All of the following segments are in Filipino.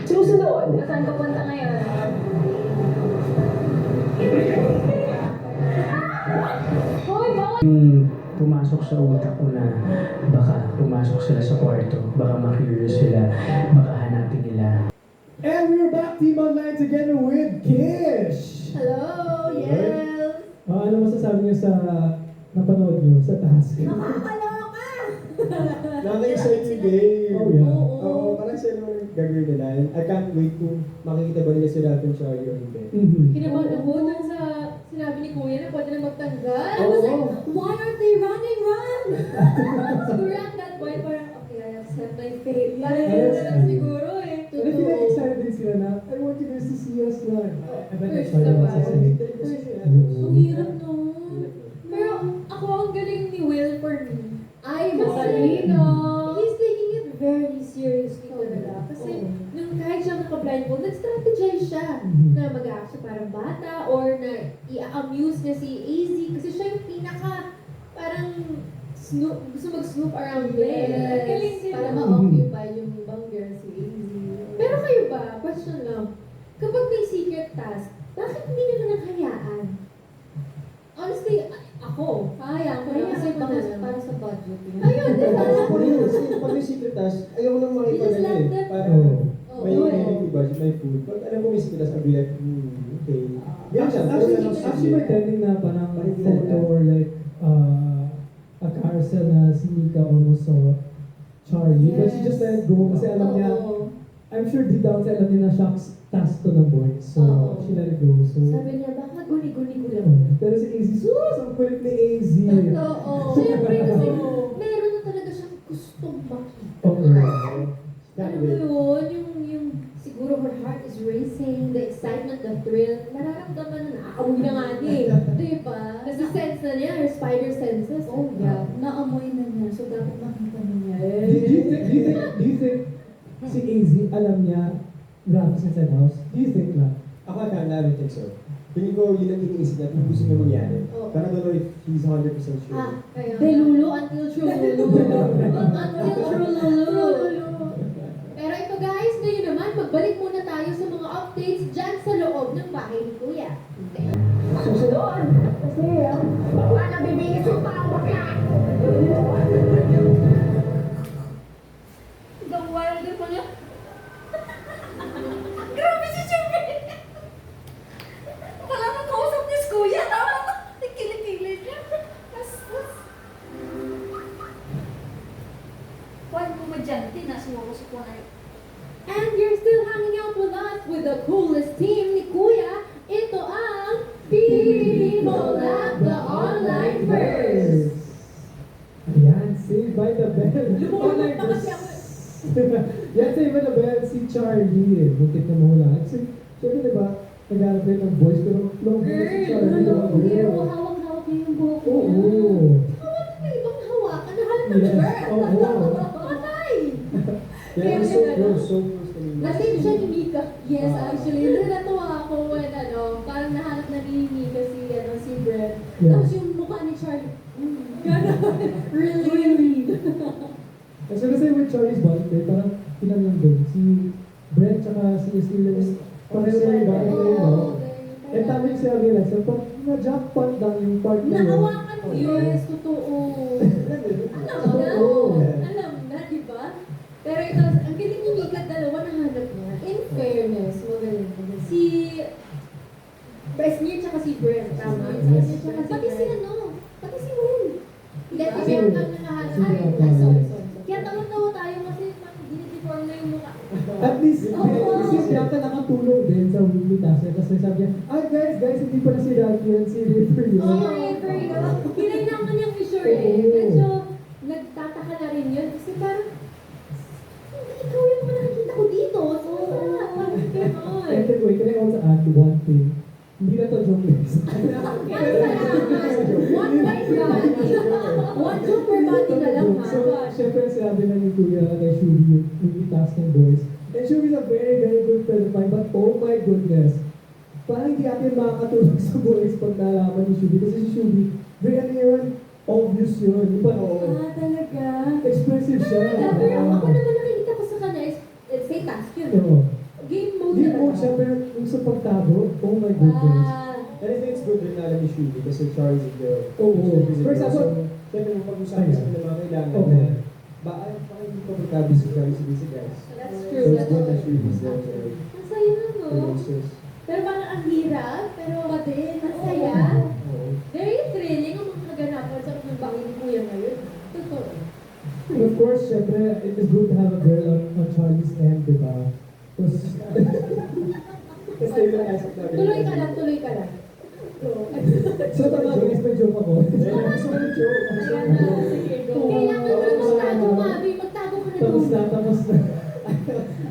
Susunod, saan ka punta ngayon? Hoy, bawal! Pumasok sa utak ko na baka pumasok sila sa kwarto, baka ma-curious sila, baka hanapin nila. And we're back, Team Online, together with Kish! Hello, yes! Ano masasabi niyo sa napanood niyo sa task? Nakakaloka! Nakaka-excite yung game. Oh, yeah. Oo, parang sila naman gagawin nila. And I can't wait kung makikita ba nila si Ralph and Charlie o hindi. Kinabahan ako dun sa sinabi ni Kuya na pwede na magtanggal. I Oo. was like, why aren't they running, run? Siguro at that point, parang, okay, I have set my fate. Parang Yes. yun na lang siguro eh. And I feel like excited din sila na, I want you guys to see us run. I bet that's First why they naman. want to see. Ang hirap no. Pero ako, ang galing ni Will for me. Ay, masalino. He's taking it very seriously talaga. Kasi nung kahit siya naka-blindfold, nag-strategize siya na mag-act siya parang bata or na i-amuse niya si AZ kasi siya yung pinaka parang gusto mag-snoop around Will. Ang galing din. Para ma-occupy yung ibang girl si AZ. Pero kayo ba, question lang, kapag may secret task, bakit hindi nyo na hayaan? Honestly, ako, hayaan ko na kasi Para sa budget. ayun, di ba? Ako rin, kasi pag may secret task, ayaw ko nang You makita just nila let eh. them- Parang Oh, may do it. energy budget, may food. Pag alam ko may secret task, I'll be like, okay. Ganyan siya. Actually, may trending na parang photo or like a carousel na si Mika almost saw Charlie. But she just let it go kasi alam niya, Oo. I'm sure deep down sa alam niya na shocks task to ng boys. So, Oo. she let it go. So, Sabi niya, baka guni-guni ko lang. pero si AZ, sus! Ang kulit ni AZ! Totoo. Siyempre kasi meron na talaga siyang gustong makita. Okay. Ano mo yun? Yung siguro her heart is racing, the excitement, the thrill. Nararamdaman na nakakamuwi na nga niya eh. Diba? Kasi sense na niya, her spider senses. Oh, yeah. Naamoy na niya. So, dapat makita niya. Do you think si AZ alam niya Ralph is inside house? Do you think na? Ako, I don't think so. Tingin ko yun ang iniisip niya kung gusto niya mangyari. Oo. Pero I don't know if he's 100% sure. Kaya Delulu until true lulu. Until true lulu. Pero ito guys, ngayon naman, magbalik muna tayo sa mga updates dyan sa loob ng bahay ni Kuya. Susunod, kasi baka nabibigis yung tawag na. The wilder pa niya. Grabe si Chubby! Wala kang kausap niya si Kuya. Kilig-kilig niya. Kuwan kumadyante na sumukusok ko na And you're still hanging out with us with the coolest team ni Kuya. Ito ang People at the Online First. Ayan, Saved by the Bell. Lumulat pa kasi ako. Yan, Saved by the Bell, si Charlie eh. Buntit na mahula. Kasi, syempre diba, naghanap rin ng voice, pero long hair si Charlie. Girl, long hair. pero hawak-hawak niya yung buhok ko. Oo. Hawak na ibang hawakan. Nahalap ng Yes, girl. oo. Patay! Kaya Kaya so ganun. close, so close to me. Nasave siya ni Mika. Yes, actually. Natuwa ako when parang nahanap na ni Mika si Brett. Yeah. Tapos yung mukha ni Charlie. Gano'n. Really? Kasi with Charlie's birthday, parang ilan lang doon. Si Brent tsaka si Estela, pareho na yung bagay na yun, no? Eh, tama yung sinabi nila. So, pag na-jackpot lang yung part na yun. Nahawakan mo yun. Yes, totoo. Oo. Alam na, di ba? Pero ito, ang galing ni Mika, dalawa nahanap niya. In fairness, magaling. Si Presnir tsaka si Brent, tama? Yes. Pati si pati si Will. Hindi, si Brent ang nakahanap. Si Ay, Brent. sorry. Kaya tawa-tawa tayo kasi dinideform na yung mukha. At least, Oo. si Bianca nakatulong din sa weekly task. Kasi sabi niya, guys, hindi pala si Ralph yun, si Ripper yun. Oo, Ripper yun. Kailangan niyang i-sure eh. Medyo nagtataka na rin yun. Kasi parang, hindi ikaw yung mga nakikita ko dito. So, parang gano'n. And then, wait, can I also add one thing? Hindi na to joke guys. One right per body. One joke per body na lang ha. So, syempre sinabi na ni Kuya kay Shubi yung i-task ng boys. And Shubi is a very, very good friend of mine, but oh my goodness, parang hindi atin makakatulog sa boys pag nalaman ni Shubi. Kasi si Shubi, very ano yun, obvious yun. Yung parang, Talaga. expressive siya. Pero ako naman nakikita ko sa kanya is, say task yun. Oo. syempre, yung sa pagtago, oh my goodness. And I think it's good rin na alam ni Shubi kasi Charles is the Oo. For example, syempre nung pag-usapan sa ng mga kailangan Oo. na baka hindi ko magkabi si Charles si Busy guys. That's So true. it's good that Shubi is there for Ang saya na, no? producers. Pero parang ang hirap, pero pati, ang saya. Oo. Very thrilling ang mga kaganapan sa pagbabawi ni Kuya ngayon. Totoo. and of course, syempre, it is good to have a girl on Charlie's end, di ba? Tapos, Tapos tayo lang Isaac na Tuloy ka lang, tuloy ka lang. so tama, guys, may joke ako. Gusto ko yung joke. Gusto ko Ayan yung na, joke. sige, go. Kailangan mo magtago, Mabi. Magtago ka na Tapos doon. na, tapos na.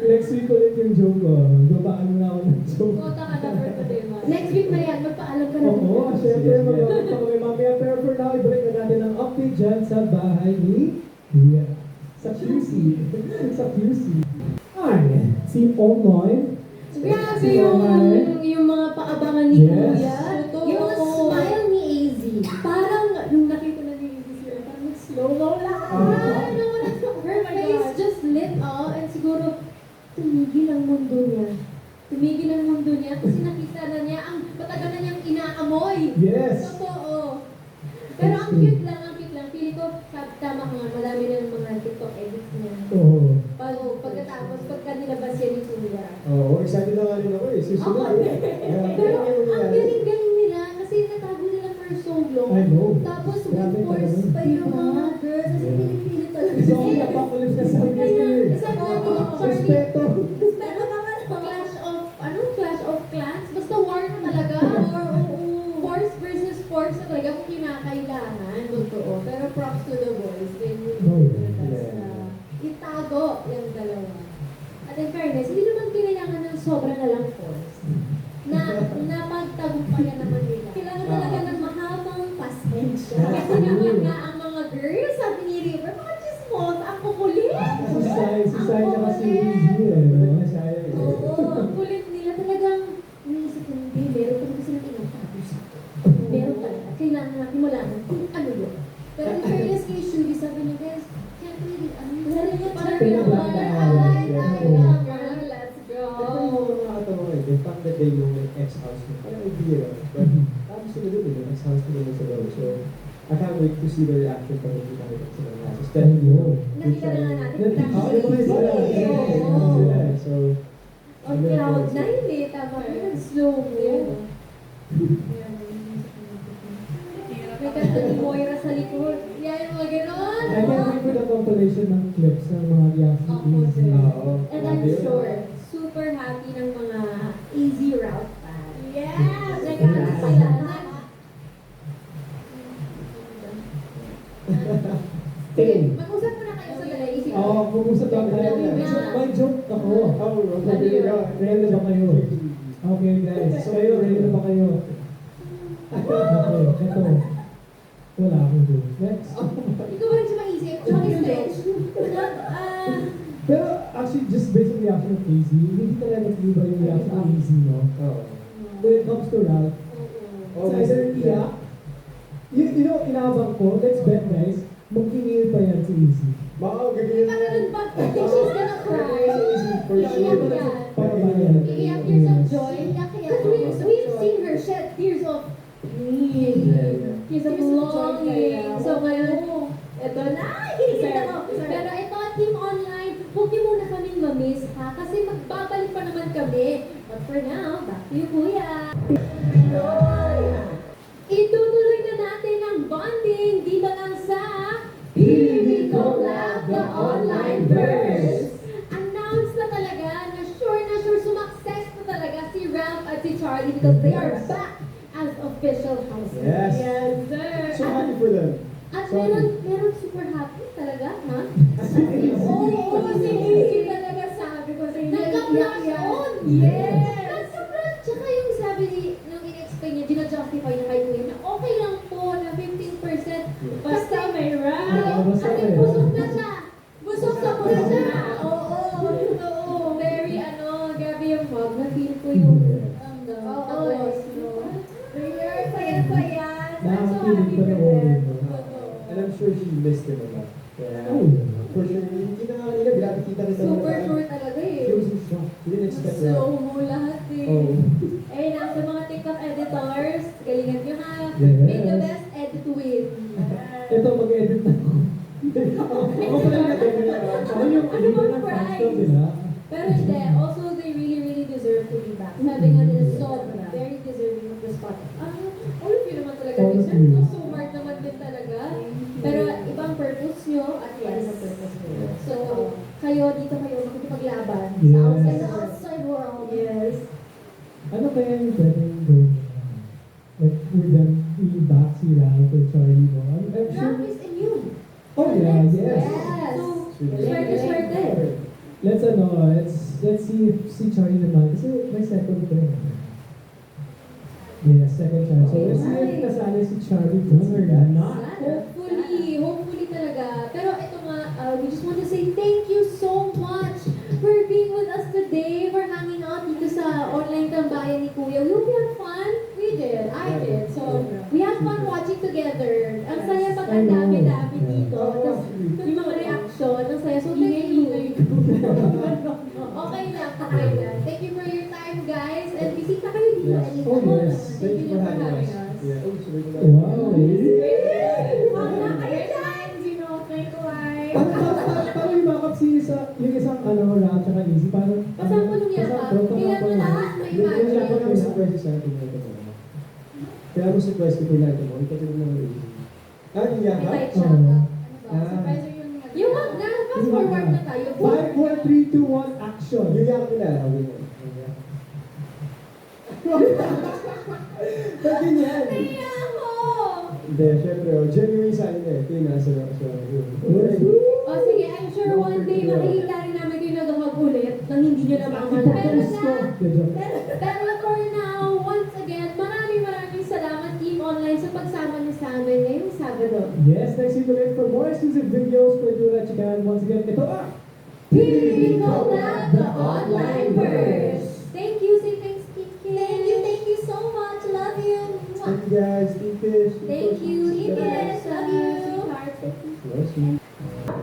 Next week ulit yung joke ko. Gabaan mo na ako ng joke. Kota ka na for today, Mabi. Next week, Marian, magpaalam ka na. Oo, syempre, mag-update pa kami mamaya. Pero for now, ibalik na natin ang update dyan sa bahay ni Kuya. Sa QC. Sa QC. Ay, si Onoy. Grabe yung mga paabangan ni Yes. Kuya. Yung mga smile ni AZ. Parang, nung nakita na ni AZ sila, parang slow-mo lang. Her face just lit up and siguro tumigil ang mundo niya. Tumigil ang mundo niya kasi nakita na niya ang matagal na niyang inaamoy. Yes. Totoo. Pero ang cute lang, ang cute lang. Pili ko, tama ka nga, marami na yung mga TikTok edits niya. Oo. Pagkatapos, pagka nilabas yan ni Kuya. Oo, excited na nga rin ako eh. Susunod eh. Yeah, Pero kaya yung ang nangyari. galing-galing nila kasi natago nila for so long. I know. Tapos Grabe with force talaga. pa yung mga girls. Kasi pinipilit talaga. So, ang apocalypse na sa Kaya, guys. sabi nga ni Charlie, Respeto. pero naman, Clash of Clans? Basta war na talaga. Force versus force na talaga kung kinakailangan. Totoo. Pero props to the boys. They really did their best na itago yung dalawa. At in fairness, hindi naman kailangan ng sobra na lang force. Napagtagumpayan naman nila. Kailangan talaga ng mahabang pasensya. Kasi naman nga ang mga girls, sabi ni River, mga chismos, ang kukulit. Si Sai tsaka si Easy eh. no? Sayang eh. Oo, ang kulit nila talagang iniisip ko, hindi, meron talaga silang tinatago sa akin. Meron talaga. Kailangan natin malaman kung ano yun. Pero in fairness kay Shubi, sabi niya, guys, can't really, parang let's go. Ito yung mga nakakatawa eh. The fact that they know my ex-house mo. Parang idea lang. But tapos sila dun eh. Ex-house ko naman sa loob. So, I can't wait to see the reaction pag nakita ko sila na. So, Steph, Nakita na nga natin. sila. So, On cloud 9 eh, tama ka. Slow mo. May kanta ni Moira sa likod. Yan yung mga ganon. I can't wait for the compilation ng clips ng mga reaction Ako Easy. din. Oo. And I'm sure, super happy ng mga easy route fans. Yes! Nag-ano sila. Mag-usap mo na kayo sa dala. Easy Oo, pumusap lang tayo. May joke ako. Ready na ba kayo? Okay guys, so kayo, ready na ba kayo? Okay, eto. Wala akong joke. Next. Ikaw ba rin siya maisip? Johnny Stretch? Pero actually, just based on reaction of AZ, hindi talaga nag-iba yung reaction of AZ, no? Oo. When it comes to Ralph, Oh, it's either iyak, you know, inabang ko, let's bet guys, magkingil pa yan si AZ. Baka Hindi gagawin pa ganun ba? I think she's gonna cry. For Iiyak sure. yan. Papabayan. Iiyak tears of joy. Because we've seen her shed tears of need. Tears of longing. So ngayon, eto na, kinikita ko. Pero ito, Team Online, huwag niyo muna kaming mamiss ha, kasi magbabalik pa naman kami. But for now, back to you, Kuya. Itutuloy na natin ang bonding dito lang sa PBB Collab, the online verse. Announce na talaga na sure sumakses na talaga si Ralph at si Charlie because they are back as official housemates. Yes. Yes, sir. So happy for them. At Sorry. meron super happy talaga, ha? Oo, si Easy talaga sabi ko sa inyo. Nagka-flash on! Yes! Nagka-flash! Tsaka yung sabi ni, nung in-explain niya, gina-justify niya kay Kuya na okay lang po na 15%. Basta may rap. Basta At may busog rap. na siya. Busog sa po siya. Oo, totoo. Very grabe yung mug. Na-feel ko yung, tapos, saya-saya. I'm so happy for them. And I'm sure she missed him a lot. Yeah. Oh, For sure. Hindi na nga nila, binabikita kita Super short talaga eh. She was in shock. She didn't expect that. Slow mo lahat Oh. Eh, na sa mga TikTok editors, galingan nyo ha. Yes. May the best edit win. Ito, mag-edit na ako. Ako pala nag-edit. Ako yung Ano leader bang ng fans prize? club nila. Pero hindi, also they really, really deserve to be back. Sabi nga nila, sobra, very deserving of the spot. All of you naman talaga All of deserve. you. No? So hard naman din talaga. Pero ibang purpose nyo at yes. Ang purpose nyo. So, kayo, dito kayo makikipaglaban sa Yes. outside, the outside world. Yes. Ano kaya yung pwedeng gawin? Like, with them being back si Ralph and Charlie, no? I'm sure. Practice in you. Oh, yeah, yes. Yes. So, swerte. Let's see if si Charlie naman, kasi may second ko eh. Yeah, second chance. So let's see if kasali si Charlie doon or not. Hopefully talaga. Pero ito nga, we just want to say thank you so much for being with us today, for hanging out dito sa online tambayan ni Kuya. We hope you had fun. We did. I did. So, we had fun watching together. Ang saya pag ang dami-dami dito. Tapos, yung mga reaction, ang saya. So, thank you. Okay lang. Thank you for your time, guys. And bisita kayo dito. Yes. Oh, yes. Thank you for having us. Yeah. Oh, sorry ko lang. Wow, Wala kayo dyan. Parang yung backup si yung isang Ralph tsaka Izzy, parang... Kasama nung yata. Kailan mo lahat may Kaya imagine. mo surprise sa atin ito mo. Kaya mo surprise ko pinag mo. Ito din naman rin. Yung May yaka? light siya. Oo. Surprise yung Yung wag na. Fast forward na tayo. 5, 4, 3, 2, 1, action! Yung yaka nila. Ba't ganyan? Kaya ako! Hindi, syempre. Genuine sa akin eh. Ito yung nasa yun. O sige, I'm sure one day makikita rin namin kayo nagahag ulit nang hindi nyo na makaman. Pero for now, once again, maraming salamat Team Online sa pagsama niyo sa amin ngayong Sabado. Yes, next week ulit for more exclusive videos for Dura Chican. Once again, ito Pili ko na the online verse. Thank you, say thanks, Kiki. Thank you so much. Love you. Thank you guys. Team Fish. Thank you, Kiki. Love you. Yes,